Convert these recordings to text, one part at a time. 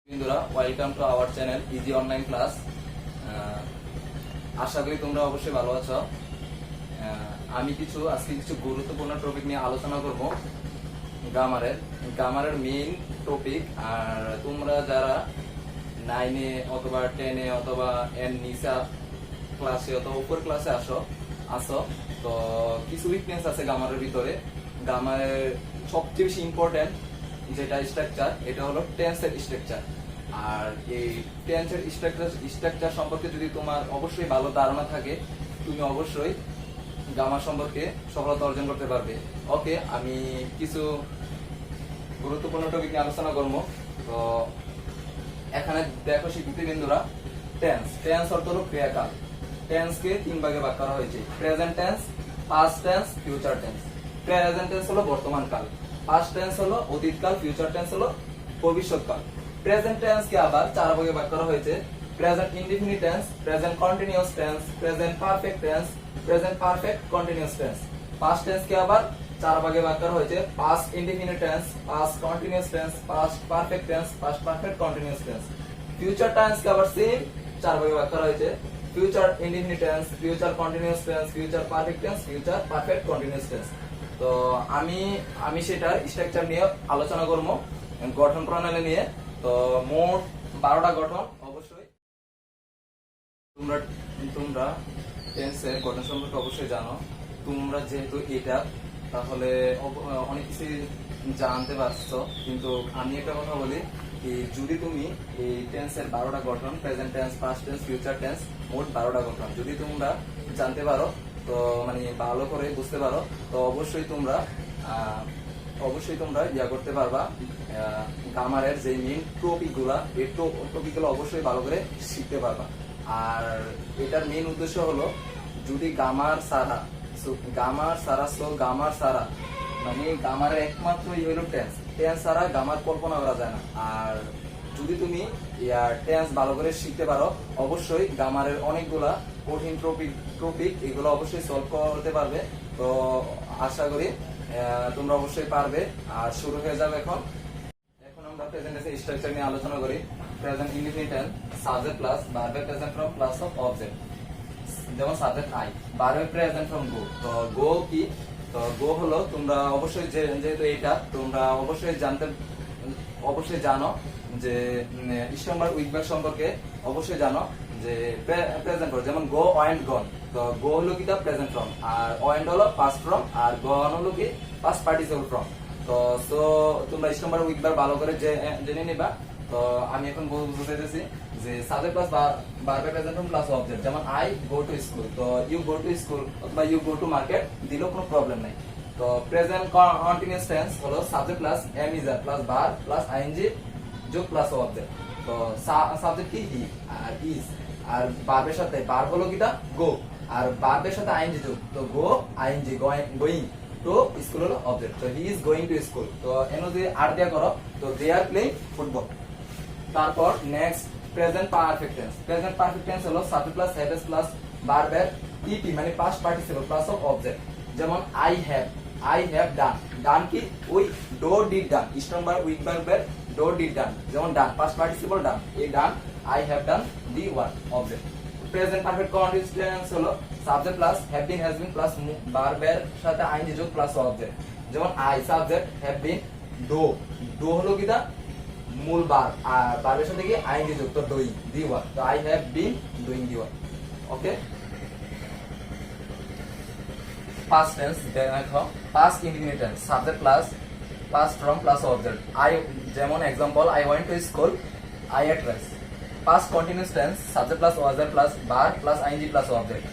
বন্ধুরা, welcome to our channel easy online class. আশা করি তোমরা অবশ্যই ভালো আছো। আমি আজকে কিছু গুরুত্বপূর্ণ টপিক নিয়ে আলোচনা করব। গ্রামারের মেইন টপিক। আর তোমরা যারা 9-এ অথবা 10-এ অথবা এর নিচা ক্লাসে অথবা উপর ক্লাসে আসো তো কিছু উইকনেস আছে গ্রামারের ভিতরে। গ্রামারের সবচেয়ে বেশি ইম্পর্টেন্ট যেটা স্ট্রাকচার, এটা হলো টেন্সের স্ট্রাকচার। আর এই টেন্সের স্ট্রাকচার সম্পর্কে যদি তোমার অবশ্যই ভালো ধারণা থাকে, তুমি অবশ্যই গ্রামার সম্পর্কে সফলতা অর্জন করতে পারবে। ওকে, আমি কিছু গুরুত্বপূর্ণ টপিক নিয়ে আলোচনা করবো। তো এখানে দেখো শিক্ষার্থীবৃন্দরা, টেন্স অর্থ হলো ক্রিয়াকাল। টেন্সকে 3 ভাগে ভাগ করা হয়েছে: present tense, past tense, future tense. Present tense হলো বর্তমান কাল, পাস্ট টেন্স হলো অতীতকাল, ফিউচার টেন্স হলো ভবিষ্যৎকাল। প্রেজেন্ট টেন্স কে আবার 4 ভাগে ভাগ করা হয়েছে: present indefinite tense, present continuous tense, present perfect tense, present perfect continuous tense. Past tense কে আবার 4 ভাগে ভাগ করা হয়েছে: past indefinite tense, past continuous tense, past perfect tense, past perfect continuous tense. Future tense কে আবার সেম 4 ভাগে ভাগ করা হয়েছে: future indefinite tense, future continuous tense, future perfect tense, future perfect continuous tense. তো আমি সেটার স্ট্রাকচার নিয়ে আলোচনা করব, গঠন প্রণালী নিয়ে। তো মোট 12টা গঠন। অবশ্যই তোমরা টেন্সের গঠন সম্পর্কে অবশ্যই জানো। তোমরা যেহেতু এটা, তাহলে অনেক কিছু জানতে পারছো। কিন্তু আমি একটা কথা বলি, যদি তুমি এই টেন্সের 12টা গঠন, present tense, past tense, future tense, মোট 12টা গঠন যদি তোমরা জানতে পারো, তো মানে ভালো করে বুঝতে পারো, তো অবশ্যই তোমরা ইয়া করতে পারবা। গ্রামারের যে মেইন টপিকগুলা, এই টপিকগুলো অবশ্যই ভালো করে শিখতে পারবা। আর এটার মেইন উদ্দেশ্য হলো, যদি গ্রামার সারা মানে গ্রামারের একমাত্র হলো টেন্স ছাড়া গ্রামার কল্পনা করা যায় না। আর যদি তুমি টেন্স ভালো করে শিখতে পারো, অবশ্যই গ্রামারের অনেকগুলা কঠিন টপিক এগুলো অবশ্যই সলভ করতে পারবে। তো আশা করি তোমরা অবশ্যই পারবে। আর শুরু হয়ে যাবে এখন আমরা প্রেজেন্ট টেন্সের স্ট্রাকচার নিয়ে আলোচনা করি। Present indefinite tense, subject plus verb present form plus of object. যেমন subject I, verb present form go. তো গো কি? তো গো হলো, তোমরা অবশ্যই যেহেতু এটা তোমরা অবশ্যই জানো যে স্ট্রংবার উইকবার সম্পর্কে অবশ্যই জানো যে প্রেজেন্ট ফর্ম, যেমন গো ওয়েন্ট গন। তো গো হলো কি দা প্রেজেন্ট ফর্ম, আর ওয়েন্ট হলো পাস্ট ফর্ম, আর গন হলো কি পাস্ট পার্টিসিপল ফর্ম। তো তোমরা স্ট্রংবার উইকবার ভালো করে জেনে নিবা। তো আমি এখন বুঝাইতেছি যে subject plus verb present form plus object. যেমন আই গো টু স্কুল, তো ইউ গো টু স্কুল অথবা ইউ গো টু মার্কেট দিলেও কোনো প্রবলেম নাই। তো প্রেজেন্ট কন্টিনিউয়াস টেন্স হলো subject plus am is are plus verb plus ING যোগ plus object. তো সাবজেক্ট কি হি আর ইজ, আর ভার্বের সাথে ভার্ব হলো কিটা গো, আর ভার্বের সাথে আইএনজি যোগ, তো go ING going to school হলো অবজেক্ট। তো he is going to school. তো এনো যদি আর দিয়া করো, তো দে আর প্লেইং ফুটবল। তারপর next present perfect tense. Present perfect tense হলো সাবজেক্ট প্লাস হ্যাভ প্লাস ভার্বের ইপি মানে past participle plus of object. যেমন আই হ্যাভ ডান কি ওই do did done, strong verb weak verb do did done. যেমন done past participle ডান, এই done I have done the work object. Present perfect continuous tense হলো subject plus have been has been plus ভার্বের সাথে ING যোগ plus object. যেমন I subject, have been do হলো কি দা মূল ভার্ব, আর ভার্বের সাথে কি আইএনজি যুক্ত ডুইং দি ওয়ার্ক। তো I have been doing the work. Okay, past tense দেখো, past indefinite tense subject plus past form plus object. I, যেমন example I went to school, I ate rice. Past continuous tense subject plus was plus verb plus ING plus object.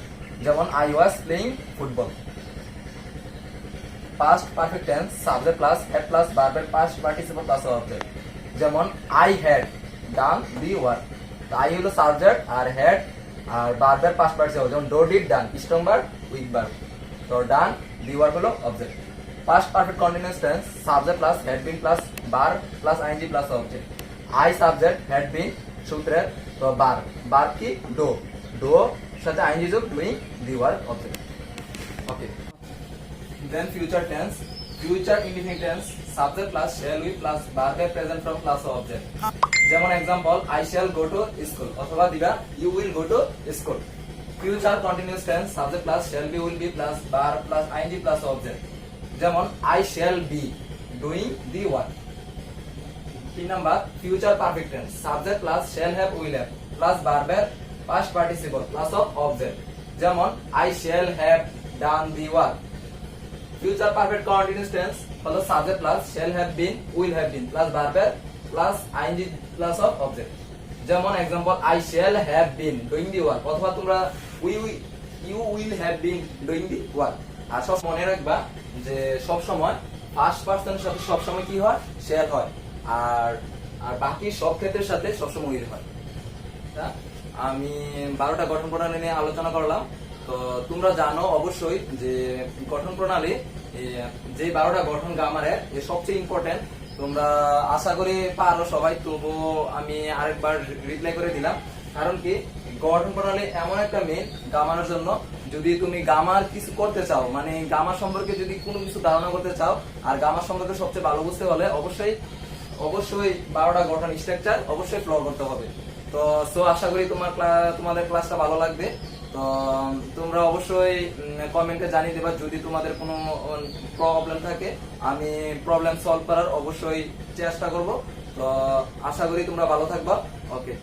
যেমন I was playing football. Past perfect tense subject plus had plus ভার্বের past participle plus object. যেমন I had done the work. I হলো subject আর had আর ভার্বের past participle, যেমন do did done, strong verb weak verb. তো done the work হলো object. Past perfect continuous tense subject plus had been plus verb plus ING plus object. I subject, had been সূত্রের, তো verb কি do সাথে ING যোগ doing the work object. Okay, then future tense, future indefinite tense subject plus shall we plus verb present form plus object. যেমন example I shall go to school, অথবা দিবা you will go to school. Future continuous tense subject plus shall be will be plus বার plus ING plus object, যেমন I shall be doing the work. 3 number future perfect tense subject plus shall have will have plus ভার্বের past participle plus of object, যেমন I shall have done the work. Future perfect continuous tense হলো subject plus shall have been will have been plus ভার্বের plus ING plus of object, যেমন example I shall have been doing the work, অথবা তোমরা you will have been doing the work. আর সব মনে রাখবা যে সব সময় ফার্স্ট পারসনের সাথে সব সময় কি হয়, শ্যাল হয়, আর আর বাকি সব ক্ষেত্রের সাথে সবসময় উইল হয়। আমি 12টা গঠন প্রণালী নিয়ে আলোচনা করলাম। তো তোমরা জানো অবশ্যই যে গঠন প্রণালী, যে 12টা গঠন গ্রামারের সবচেয়ে ইম্পর্টেন্ট। তোমরা আশা করি পারো সবাই, তবু আমি আরেকবার রিপ্লাই করে দিলাম। কারণ কি, গঠন প্রণালী এমন একটা মেন গ্রামারের জন্য। যদি তুমি গ্রামার কিছু করতে চাও, মানে গ্রামার সম্পর্কে যদি কোনো কিছু ধারণা করতে চাও, আর গ্রামার সম্পর্কে সবচেয়ে ভালো বুঝতে হলে অবশ্যই 12টা গঠন স্ট্রাকচার অবশ্যই ফলো করতে হবে। তো আশা করি তোমাদের ক্লাসটা ভালো লাগবে। তো তোমরা অবশ্যই কমেন্টে জানিয়ে দেবা যদি তোমাদের কোনো প্রবলেম থাকে। আমি প্রবলেম সলভ করার অবশ্যই চেষ্টা করব। তো আশা করি তোমরা ভালো থাকবা। ওকে।